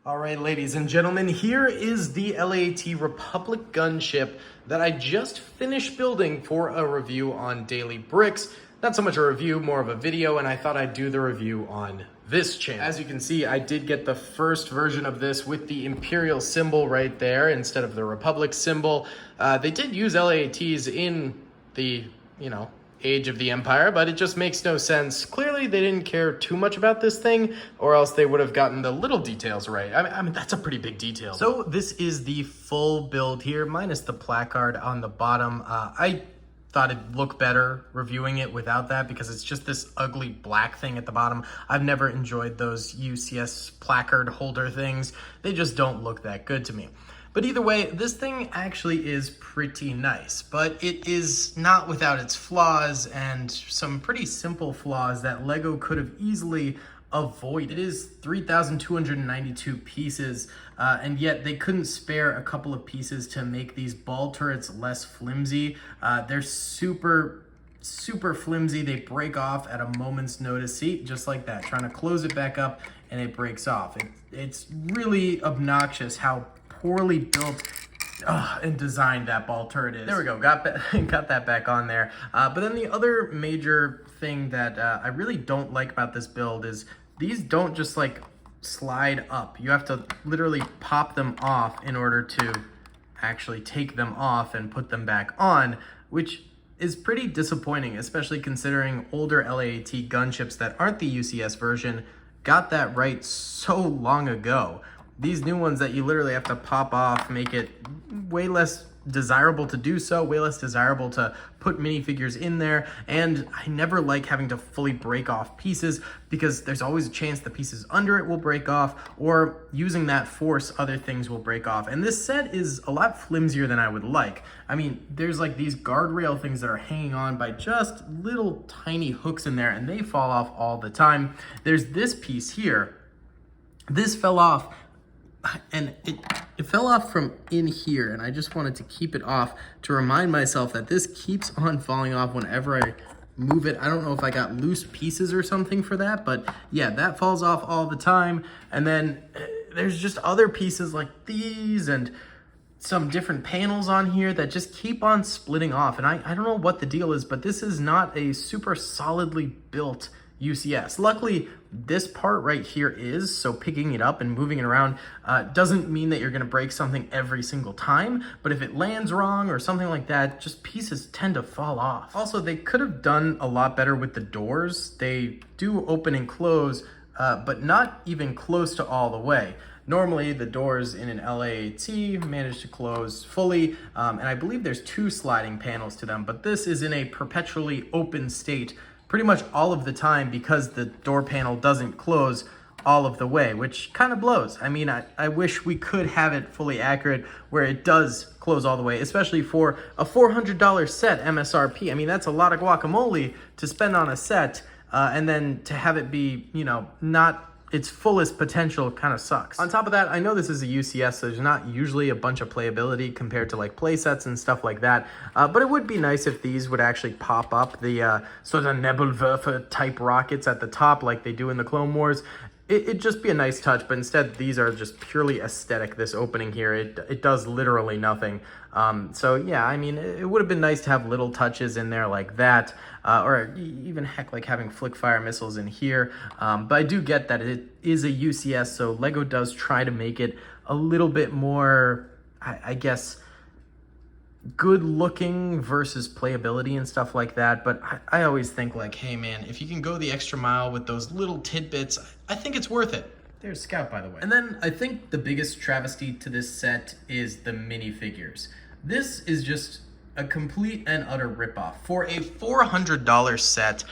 All right, ladies and gentlemen, here is the LAAT Republic gunship that I just finished building for a review on Daily Bricks. Not so much a review, more of a video, and I thought I'd do the review on this channel. As you can see, I did get the first version of this with the Imperial symbol right there instead of the Republic symbol. They did use LAATs in the, Age of the Empire, but it just makes no sense. Clearly, they didn't care too much about this thing, or else they would have gotten the little details right. I mean, that's a pretty big detail. So this is the full build here, minus the placard on the bottom. I thought it'd look better reviewing it without that because it's just this ugly black thing at the bottom. I've never enjoyed those UCS placard holder things. They just don't look that good to me. But either way, this thing actually is pretty nice, but it is not without its flaws and some pretty simple flaws that LEGO could have easily avoided. It is 3,292 pieces, and yet they couldn't spare a couple of pieces to make these ball turrets less flimsy. They're super flimsy. They break off at a moment's notice. See, just like that, trying to close it back up and it breaks off. It's really obnoxious how poorly built and designed that ball turret is. There we go, got that back on there. But then the other major thing that I really don't like about this build is these don't just like slide up. You have to literally pop them off in order to actually take them off and put them back on, which is pretty disappointing, especially considering older LAAT gunships that aren't the UCS version got that right so long ago. These new ones that you literally have to pop off make it way less desirable to do so, way less desirable to put minifigures in there, and I never like having to fully break off pieces because there's always a chance the pieces under it will break off, or using that force, other things will break off. And this set is a lot flimsier than I would like. I mean, there's like these guardrail things that are hanging on by just little tiny hooks in there, and they fall off all the time. There's this piece here. This fell off, and it fell off from in here, and I just wanted to keep it off to remind myself that this keeps on falling off whenever I move it. I don't know if I got loose pieces or something for that, but yeah, that falls off all the time. And then there's just other pieces like these and some different panels on here that just keep on splitting off. And I don't know what the deal is, but this is not a super solidly built UCS. Luckily, this part right here is, so picking it up and moving it around doesn't mean that you're gonna break something every single time, but if it lands wrong or something like that, just pieces tend to fall off. Also, they could have done a lot better with the doors. They do open and close, but not even close to all the way. Normally, the doors in an LAAT manage to close fully, and I believe there's 2 sliding panels to them, but this is in a perpetually open state pretty much all of the time because the door panel doesn't close all of the way, which kind of blows. I mean, I wish we could have it fully accurate where it does close all the way, especially for a $400 set MSRP. I mean, that's a lot of guacamole to spend on a set, and then to have it be, not its fullest potential kind of sucks. On top of that, I know this is a UCS, so there's not usually a bunch of playability compared to like play sets and stuff like that, but it would be nice if these would actually pop up the sort of Nebelwerfer type rockets at the top like they do in the Clone Wars. It'd just be a nice touch, but instead these are just purely aesthetic, this opening here. It does literally nothing. So yeah, I mean, it would have been nice to have little touches in there like that, or even heck, like having flick fire missiles in here. But I do get that it is a UCS, so LEGO does try to make it a little bit more, I guess, good looking versus playability and stuff like that. But I always think like, hey man, if you can go the extra mile with those little tidbits, I think it's worth it. There's Scout, by the way. And then I think the biggest travesty to this set is the minifigures. This is just a complete and utter ripoff. For a $400 set,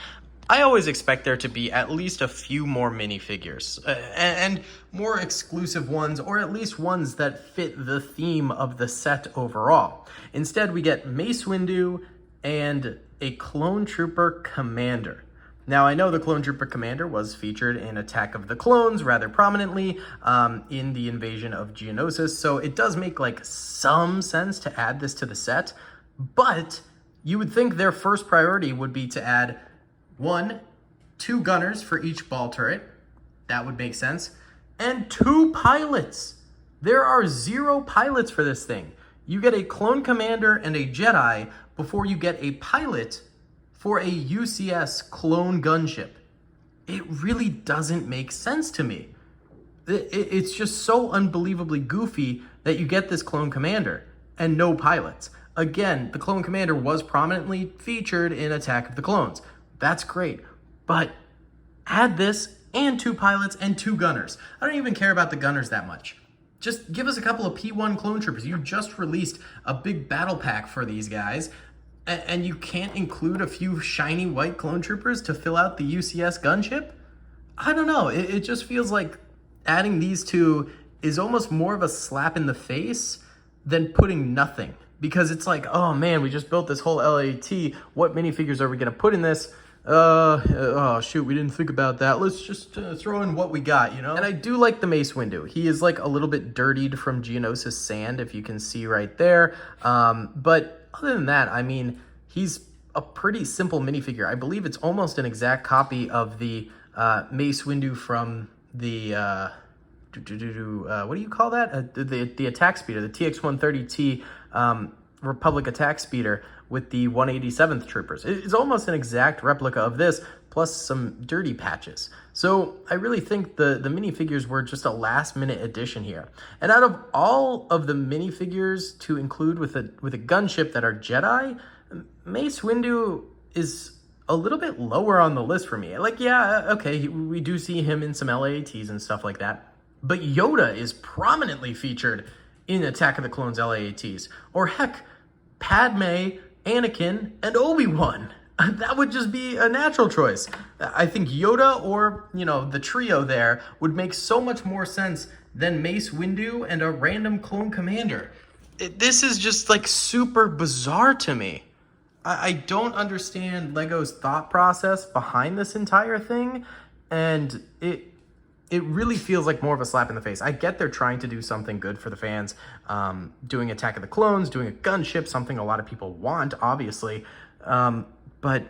I always expect there to be at least a few more minifigures and more exclusive ones, or at least ones that fit the theme of the set overall. Instead, we get Mace Windu and a Clone Trooper Commander. Now, I know the Clone Trooper Commander was featured in Attack of the Clones rather prominently in the invasion of Geonosis, so it does make like some sense to add this to the set, but you would think their first priority would be to add 1, 2 gunners for each ball turret. That would make sense. and 2 pilots. There are 0 pilots for this thing. You get a clone commander and a Jedi before you get a pilot for a UCS clone gunship. It really doesn't make sense to me. It's just so unbelievably goofy that you get this clone commander and no pilots. Again, the clone commander was prominently featured in Attack of the Clones. That's great, but add this and 2 pilots and 2 gunners. I don't even care about the gunners that much. Just give us a couple of P1 clone troopers. You just released a big battle pack for these guys, and you can't include a few shiny white clone troopers to fill out the UCS gunship? I don't know. It just feels like adding these 2 is almost more of a slap in the face than putting nothing. Because it's like, oh man, we just built this whole LAT. What minifigures are we gonna put in this? Oh shoot, we didn't think about that. Let's just throw in what we got, you know? And I do like the Mace Windu. He is like a little bit dirtied from Geonosis sand, if you can see right there. But other than that, I mean, he's a pretty simple minifigure. I believe it's almost an exact copy of the Mace Windu from the, what do you call that? The attack speeder, the TX-130T Republic attack speeder with the 187th troopers. It's almost an exact replica of this, plus some dirty patches. So I really think the minifigures were just a last minute addition here. And out of all of the minifigures to include with a gunship that are Jedi, Mace Windu is a little bit lower on the list for me. Like, yeah, okay, we do see him in some LAATs and stuff like that, but Yoda is prominently featured in Attack of the Clones LAATs. Or heck, Padme, Anakin, and Obi-Wan. That would just be a natural choice. I think Yoda or, you know, the trio there would make so much more sense than Mace Windu and a random clone commander. This is just like super bizarre to me. I don't understand LEGO's thought process behind this entire thing, and it really feels like more of a slap in the face. I get they're trying to do something good for the fans, doing Attack of the Clones, doing a gunship, something a lot of people want, obviously, but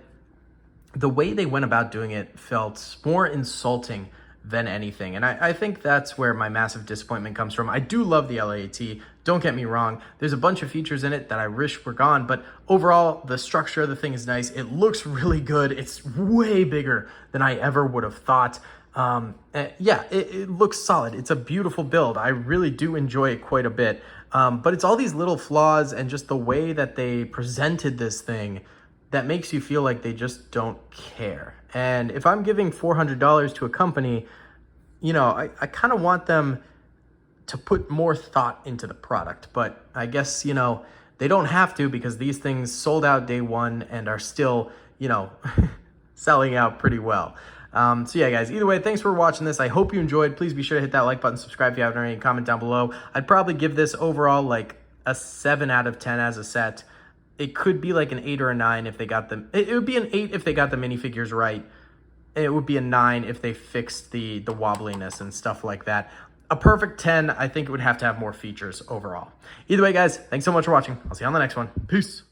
the way they went about doing it felt more insulting than anything, and I think that's where my massive disappointment comes from. I do love the LAAT, don't get me wrong. There's a bunch of features in it that I wish were gone, but overall, the structure of the thing is nice. It looks really good. It's way bigger than I ever would have thought. Yeah, it looks solid. It's a beautiful build. I really do enjoy it quite a bit. But it's all these little flaws and just the way that they presented this thing that makes you feel like they just don't care. And if I'm giving $400 to a company, you know, I kind of want them to put more thought into the product. But I guess, you know, they don't have to, because these things sold out day one and are still, you know, selling out pretty well. So yeah, guys, either way, thanks for watching this. I hope you enjoyed. Please be sure to hit that like button, subscribe if you haven't already, and comment down below. I'd probably give this overall like a 7 out of 10 as a set. It could be like an 8 or a 9 if they got them. It would be an 8 if they got the minifigures right. And it would be a 9 if they fixed the wobbliness and stuff like that. A perfect 10, I think it would have to have more features overall. Either way, guys, thanks so much for watching. I'll see you on the next one. Peace.